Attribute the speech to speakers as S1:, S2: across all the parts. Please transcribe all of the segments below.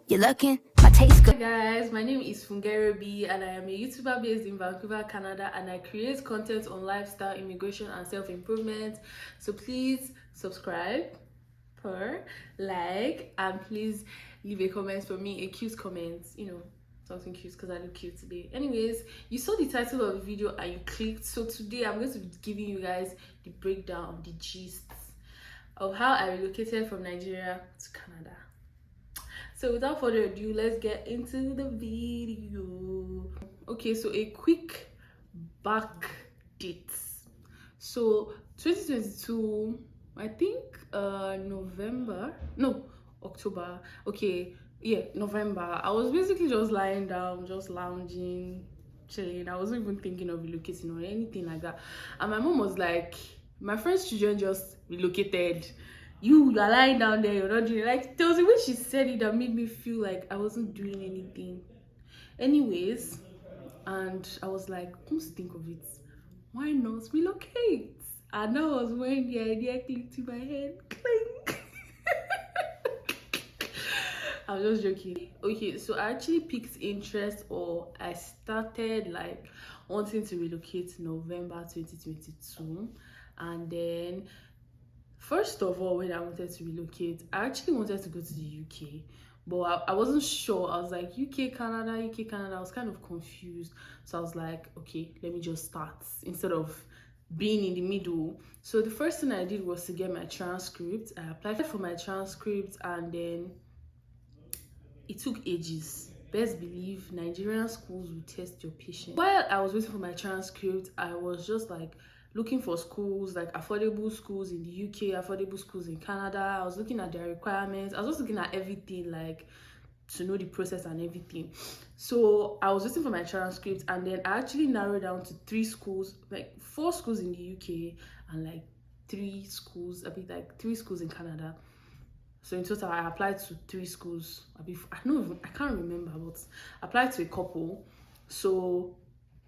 S1: You're looking, my taste good.
S2: Hi guys, my name is Fungere B and I am a YouTuber based in Vancouver, Canada, and I create content on lifestyle, immigration, and self-improvement. So please subscribe, like, and please leave a comment for me, a cute comment, something cute because I look cute today. Anyways, you saw the title of the video and you clicked. So today I'm going to be giving you guys the breakdown, the gist of how I relocated from Nigeria to Canada. So without further ado, let's get into the video. Okay, so a quick back dates. So 2022, I think November, no, October. Okay, yeah, November. I was basically just lying down, just lounging, chilling. I wasn't even thinking of relocating or anything like that. And my mom was like, my friend's children just relocated. You are lying down there, you're not doing it. Like, there was a way she said it that made me feel like I wasn't doing anything. Anyways, and I was like, come to think of it, why not relocate? And that was when the idea clicked in my head. Clink. I'm just joking. Okay, so I actually picked interest, or I started like wanting to relocate November 2022, and then first of all, when I wanted to relocate, I actually wanted to go to the UK, but I wasn't sure. I was like, UK, Canada, UK, Canada. I was kind of confused. So I was like, okay, let me just start instead of being in the middle. So the first thing I did was to get my transcript. I applied for my transcript and then it took ages. Best believe Nigerian schools will test your patience. While I was waiting for my transcript, I was just like looking for schools, like affordable schools in the UK, affordable schools in Canada. I was looking at their requirements. I was just looking at everything, like to know the process and everything. So I was waiting for my transcript, and then I actually narrowed down to 3 schools, like 4 schools in the UK and like 3 schools, a bit like 3 schools in Canada. So in total, I applied to 3 schools. I can't remember, but I applied to a couple. So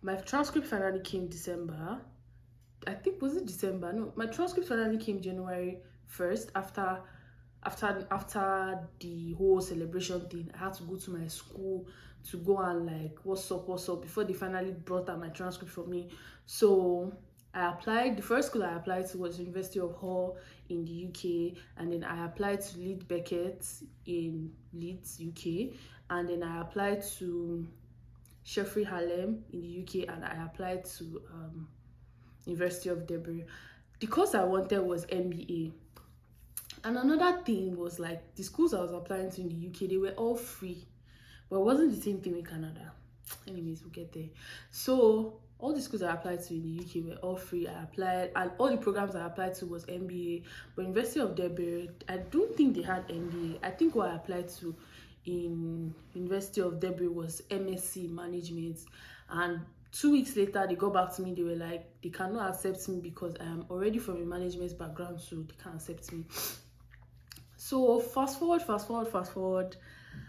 S2: my transcript finally came December. I think, was it December? No, my transcript finally came January 1st after the whole celebration thing. I had to go to my school to go and like what's up before they finally brought out my transcript for me. So I applied. The first school I applied to was University of Hull in the UK, and then I applied to Leeds Beckett in Leeds, UK, and then I applied to Sheffield Hallam in the UK, and I applied to University of Debris. The course I wanted was MBA. And another thing was like the schools I was applying to in the UK, they were all free, but it wasn't the same thing in Canada. Anyways, we'll get there. So all the schools I applied to in the UK were all free. I applied, and all the programs I applied to was MBA. But University of Debris, I don't think they had MBA. I think what I applied to in University of Debris was MSc Management. And 2 weeks later, they got back to me. They were like, they cannot accept me because I am already from a management background, so they can't accept me. So fast forward.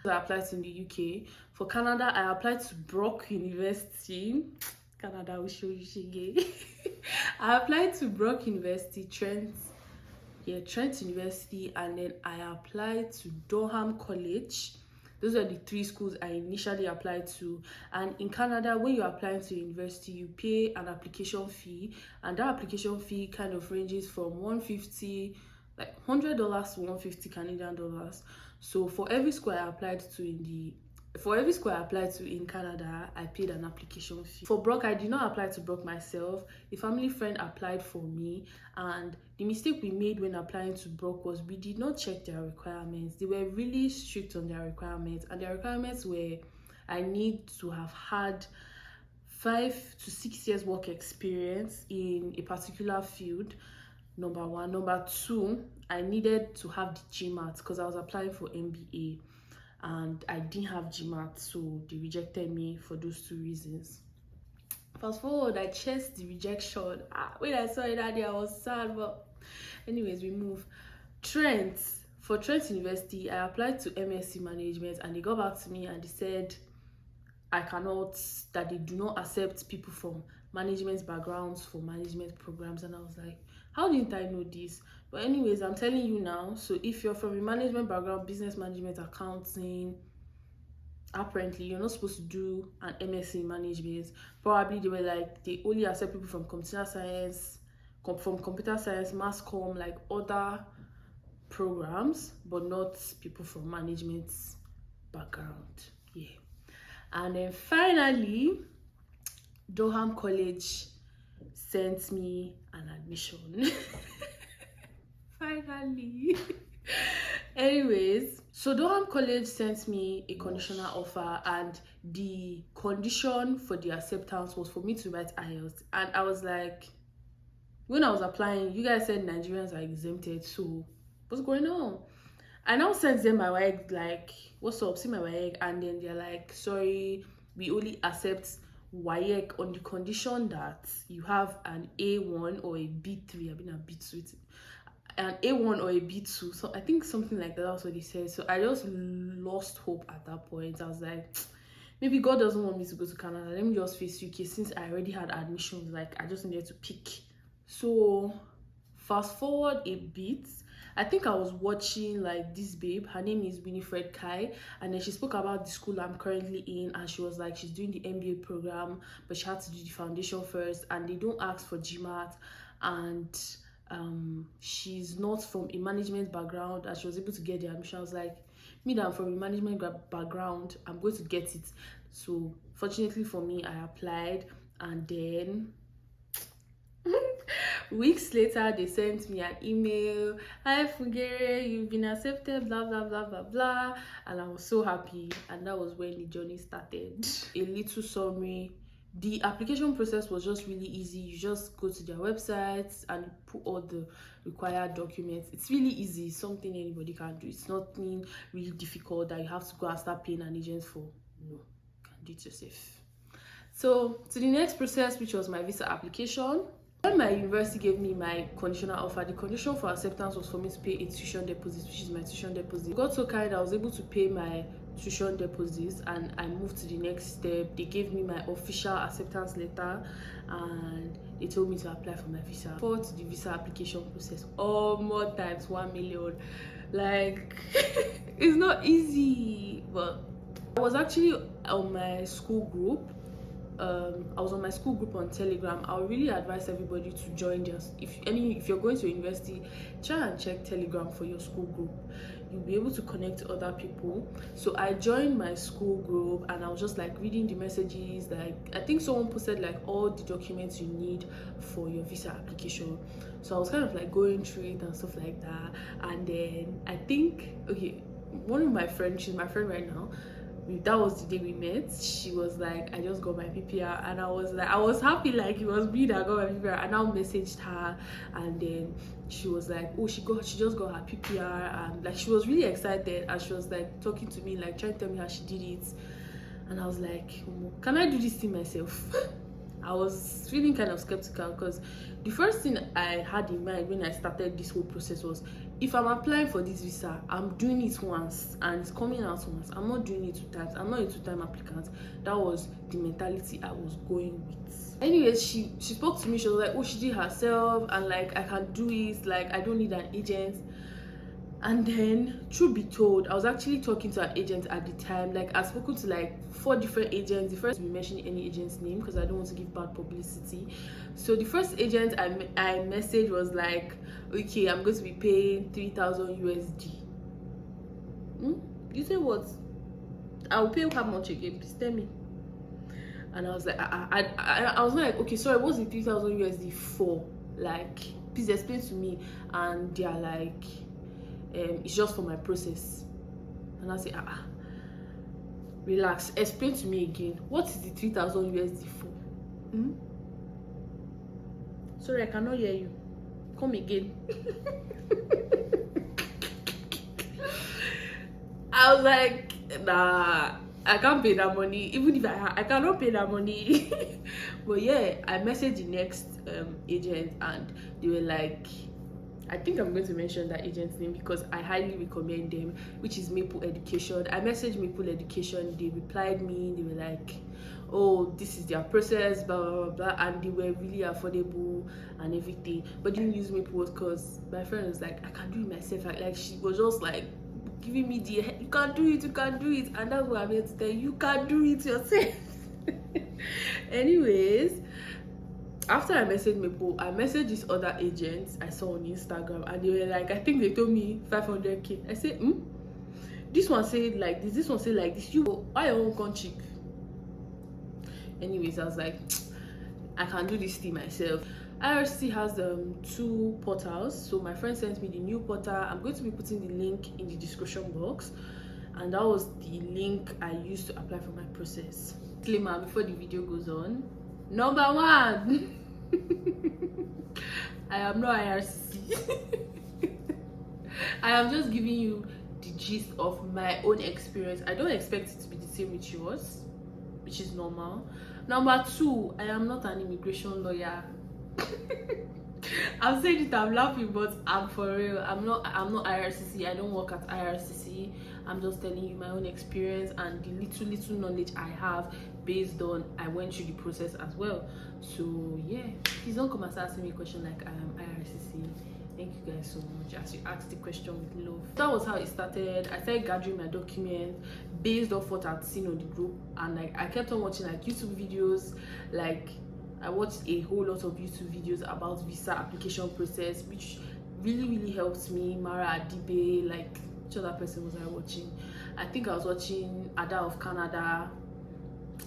S2: I applied to in the UK. For Canada, I applied to Brock University. Canada will show you shege. I applied to Brock University, Trent University, and then I applied to Durham College. Those are the 3 schools I initially applied to. And in Canada, when you're applying to university, you pay an application fee, and that application fee kind of ranges from $150, like $100 to $150 Canadian dollars. So for every school I applied to in Canada, I paid an application fee. For Brock, I did not apply to Brock myself. A family friend applied for me, and the mistake we made when applying to Brock was we did not check their requirements. They were really strict on their requirements, and their requirements were I need to have had 5 to 6 years work experience in a particular field. Number 1. Number 2, I needed to have the GMAT because I was applying for MBA and I didn't have GMAT, so they rejected me for those 2 reasons. Fast forward, I chased the rejection. When I saw it that day, I was sad, but anyways, we move. For Trent University, I applied to MSc Management, and they got back to me and they said that they do not accept people from management backgrounds for management programs. And I was like, how didn't I know this? But anyways, I'm telling you now. So if you're from a management background, business management, accounting, apparently you're not supposed to do an MSc in management. Probably they were like, they only accept people from computer science, from computer science, mass comm, like other programs, but not people from management background. Yeah. And then finally, Durham College sent me an admission. Finally. Anyways, so Durham College sent me a conditional offer, and the condition for the acceptance was for me to write IELTS. And I was like, when I was applying, you guys said Nigerians are exempted, so what's going on? I now sent them my WAEC, like, what's up, see my WAEC, and then they're like, sorry, we only accept WAEC on the condition that you have an A1 or a B3. I've been a B2, an A1 or a B2, so I think something like that. That's what they said. So I just lost hope at that point. I was like, maybe God doesn't want me to go to Canada. Let me just face UK, since I already had admissions. Like, I just needed to pick. So fast forward a bit, I think I was watching like this babe, her name is Winifred Kai, and then she spoke about the school I'm currently in, and she was like, she's doing the MBA program, but she had to do the foundation first, and they don't ask for GMAT, and she's not from a management background, and she was able to get the admission. I was like, me that I'm from a management background, I'm going to get it. So fortunately for me, I applied, and then weeks later they sent me an email, hi Fugere, you've been accepted, blah blah blah blah blah, and I was so happy. And that was when the journey started. A little summary: the application process was just really easy. You just go to their websites and put all the required documents. It's really easy, something anybody can do. It's nothing really difficult that you have to go and start paying an agent for. No, you can do it yourself. So to the next process, which was my visa application. When my university gave me my conditional offer, the condition for acceptance was for me to pay a tuition deposit, which is my tuition deposit. I got so kind, I was able to pay my tuition deposits, and I moved to the next step. They gave me my official acceptance letter, and they told me to apply for my visa. Forward to the visa application process, all more times 1 million. Like, it's not easy. But I was actually on my school group. I was on my school group on Telegram. I would really advise everybody to join. Just if you're going to university, try and check Telegram for your school group. You'll be able to connect to other people. So I joined my school group, and I was just like reading the messages. Like, I think someone posted like all the documents you need for your visa application. So I was kind of like going through it and stuff like that. And then I think, okay, one of my friends, she's my friend right now, that was the day we met. She was like, I just got my PPR, and I was like, I was happy, like it was me that got my PPR. And I messaged her, and then she was like, oh, she just got her PPR, and like she was really excited, and she was like talking to me, like trying to tell me how she did it. And I was like, can I do this thing myself? I was feeling kind of skeptical, because the first thing I had in mind when I started this whole process was, if I'm applying for this visa, I'm doing it once and it's coming out once. I'm not doing it 2 times. I'm not a 2-time applicant. That was the mentality I was going with. Anyways, she spoke to me. She was like, oh, she did herself, and like I can do it. Like, I don't need an agent. And then, truth be told, I was actually talking to an agent at the time. Like, I've spoken to like 4 different agents. The first, we mentioning any agent's name because I don't want to give bad publicity. So the first agent I messaged was like, okay, I'm going to be paying 3,000 USD. You say what? I'll pay how much again? Please tell me. And I was like, I was like, okay, sorry, what's the 3,000 USD for? Like, please explain to me. And they're like, it's just for my process. And I say, relax, explain to me again, what is the 3,000 USD for? Sorry, I cannot hear you, come again. I was like, nah, I can't pay that money. Even if I cannot pay that money. But yeah, I messaged the next agent, and they were like, I think I'm going to mention that agent's name because I highly recommend them, which is Maple Education. I messaged Maple Education. They replied me. They were like, oh, this is their process, blah blah blah blah, and they were really affordable and everything. But didn't use Maple because my friend was like, I can do it myself. Like, she was just like giving me the you can do it, and that's what I'm here to tell you. You can do it yourself. Anyways, after I messaged these other agents I saw on Instagram, and they were like, I think they told me 500k. I said, this one said like this one said like this. You why your own come cheap? Anyways, I was like, I can do this thing myself. IRC has 2 portals, so my friend sent me the new portal. I'm going to be putting the link in the description box, and that was the link I used to apply for my process. Disclaimer before the video goes on. Number 1, I am not IRC. I am just giving you the gist of my own experience. I don't expect it to be the same with yours, which is normal. Number 2, I am not an immigration lawyer. I'm saying it, I'm laughing, but I'm for real. I'm not IRCC. I don't work at IRCC. I'm just telling you my own experience and the little knowledge I have based on I went through the process as well. So yeah, please don't come and start asking me a question like I am IRCC. Thank you guys so much as you asked the question with love. That was how it started. I started gathering my documents based off what I'd seen on the group, and like I kept on watching like YouTube videos. Like I watched a whole lot of YouTube videos about visa application process, which really helped me. Mara Adibe, like which other person was I watching? I think I was watching Ada of Canada.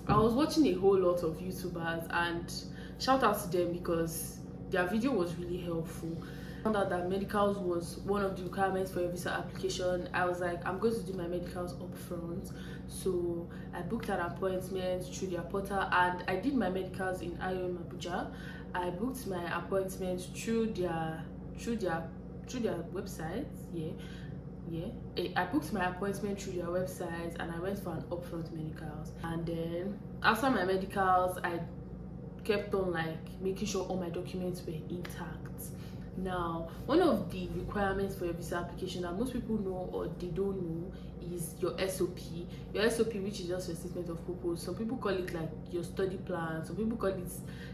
S2: I was watching a whole lot of YouTubers, and shout out to them because their video was really helpful. I found out that medicals was one of the requirements for a visa application. I was like, I'm going to do my medicals up front, so I booked an appointment through their portal, and I did my medicals in IOM Abuja. I booked my appointment through their website. I booked my appointment through their website, and I went for an upfront medicals. And then after my medicals, I kept on like making sure all my documents were intact. Now, one of the requirements for a visa application that most people know or they don't know is your SOP. Your SOP, which is just your statement of purpose. Some people call it like your study plan. Some people call it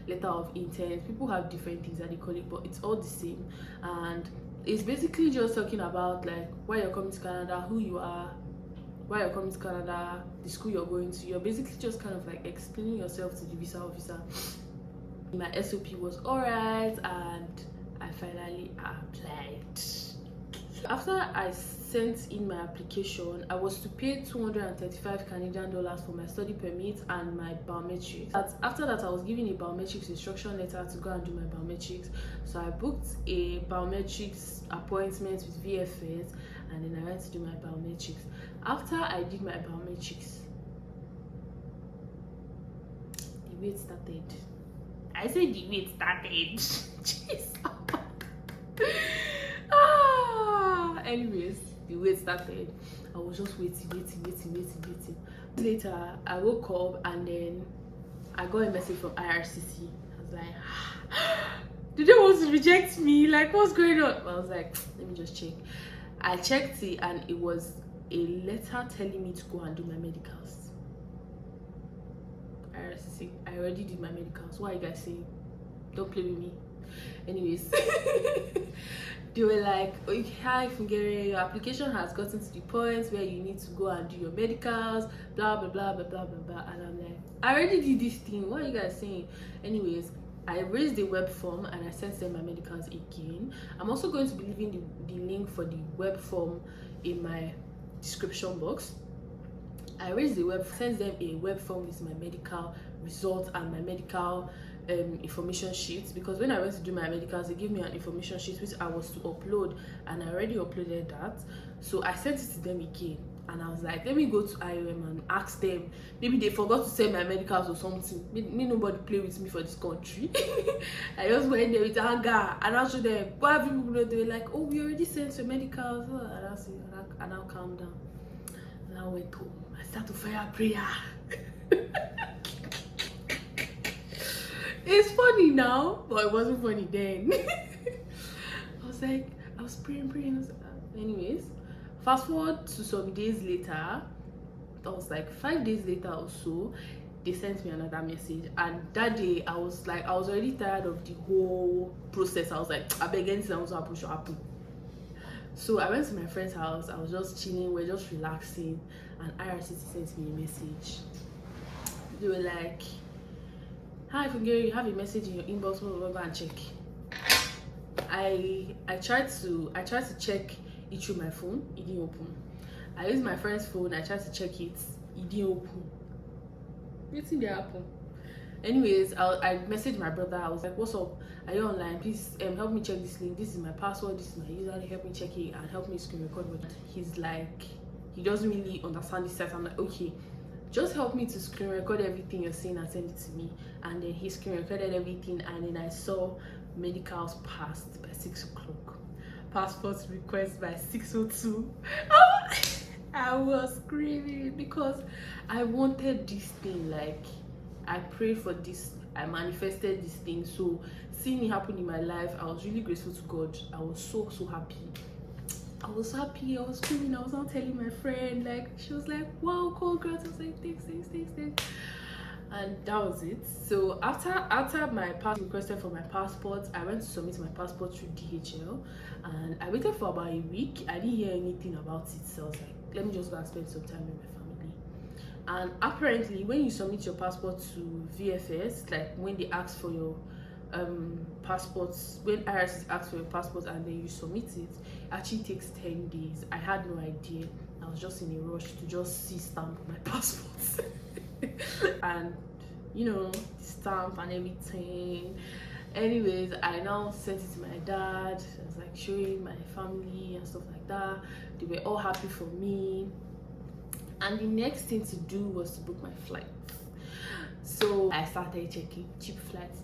S2: letter of intent. People have different things that they call it, but it's all the same. And it's basically just talking about like why you're coming to Canada, who you are, why you're coming to Canada, the school you're going to. You're basically just kind of like explaining yourself to the visa officer. My SOP was alright, and I finally applied. After I sent in my application, I was to pay 235 Canadian dollars for my study permit and my biometrics. After that, I was given a biometrics instruction letter to go and do my biometrics. So I booked a biometrics appointment with VFS, and then I went to do my biometrics. After I did my biometrics, the wait started. I said the wait started. Jeez. Anyways, the wait started. I was just waiting. Later, I woke up, and then I got a message from IRCC. I was like, do they want to reject me? Like, what's going on? I was like, let me just check. I checked it, and it was a letter telling me to go and do my medicals. IRCC, I already did my medicals. What are you guys saying? Don't play with me. Anyways, they were like, okay, hi Fungere, your application has gotten to the point where you need to go and do your medicals, blah blah blah blah blah blah blah. And I'm like, I already did this thing, what are you guys saying? Anyways, I raised the web form and I sent them my medicals again. I'm also going to be leaving the link for the web form in my description box. I raised the web, sent them a web form with my medical results and my medical information sheets, because when I went to do my medicals, they gave me an information sheet which I was to upload, and I already uploaded that. So I sent it to them again, and I was like, let me go to IOM and ask them, maybe they forgot to send my medicals or something. Me nobody play with me for this country. I just went there with anger and I showed them, what have you people? They were like, oh, we already sent your medicals. And I'll calm down, and I went home. I started to fire prayer. It's funny now, but it wasn't funny then. I was like, I was praying. Anyways, fast forward to some days later, that was like 5 days later or so, they sent me another message. And that day, I was already tired of the whole process. I was like, I beg anything that was happen should happen. So I went to my friend's house. I was just chilling, we're just relaxing, and IRCT sent me a message. They were like, "Hi, Fungeri, you have a message in your inbox. Go and check." I tried to check it through my phone. It didn't open. I used my friend's phone. I tried to check it. It didn't open. Nothing did happen. Anyways, I messaged my brother. I was like, "What's up? Are you online? Please help me check this link. This is my password. This is my username. Help me check it and help me screen record." But he's like, he doesn't really understand this site. I'm like, "Okay, just help me to screen record everything you're saying and send it to me." And then he screen recorded everything, and then I saw medicals passed by 6 o'clock, passport request by 6:02. I was screaming because I wanted this thing. Like, I prayed for this, I manifested this thing. So seeing it happen in my life, I was really grateful to God. I was so happy. I was happy. I was screaming. I was not telling my friend. Like, she was like, "Wow, congrats." I was like, thanks. And that was it. So after my passport requested for my passport, I went to submit my passport through DHL, and I waited for about a week. I didn't hear anything about it, so I was like, let me just go and spend some time with my family. And apparently, when you submit your passport to VFS, like when they ask for your passports, when IRS asks for your passport and then you submit it, it actually takes 10 days. I had no idea. I was just in a rush to just see stamp my passport. And you know, stamp and everything. Anyways, I now sent it to my dad. I was like showing my family and stuff like that. They were all happy for me. And the next thing to do was to book my flight. So I started checking cheap flights.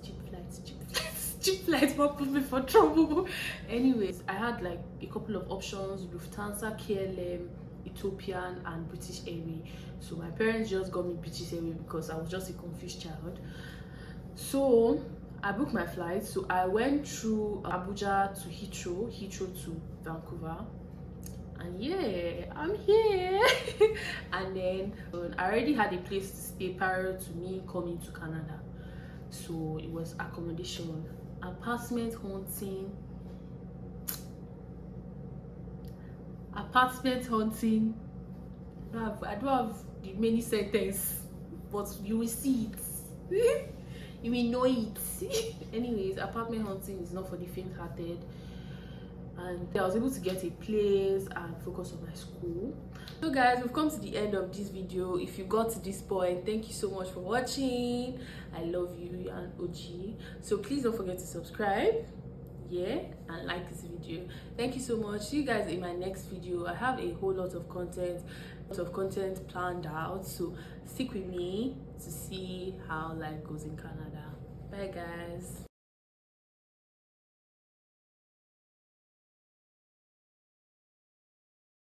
S2: What put me for trouble? Anyways, I had like a couple of options: Lufthansa, KLM, Ethiopian, and British Airways. So my parents just got me British Airways because I was just a confused child. So I booked my flight. So I went through Abuja to Heathrow to Vancouver, and yeah, I'm here. And then I already had a place to stay prior to me coming to Canada. So it was accommodation, apartment hunting. I don't have the many sentence, but you will see it. You will know it. Anyways, apartment hunting is not for the faint-hearted. And I was able to get a place and focus on my school. So guys, we've come to the end of this video. If you got to this point, thank you so much for watching. I love you, you're an OG. So please don't forget to subscribe, yeah, and like this video. Thank you so much. See you guys in my next video. I have a whole lot of content planned out, so stick with me to see how life goes in Canada. Bye guys.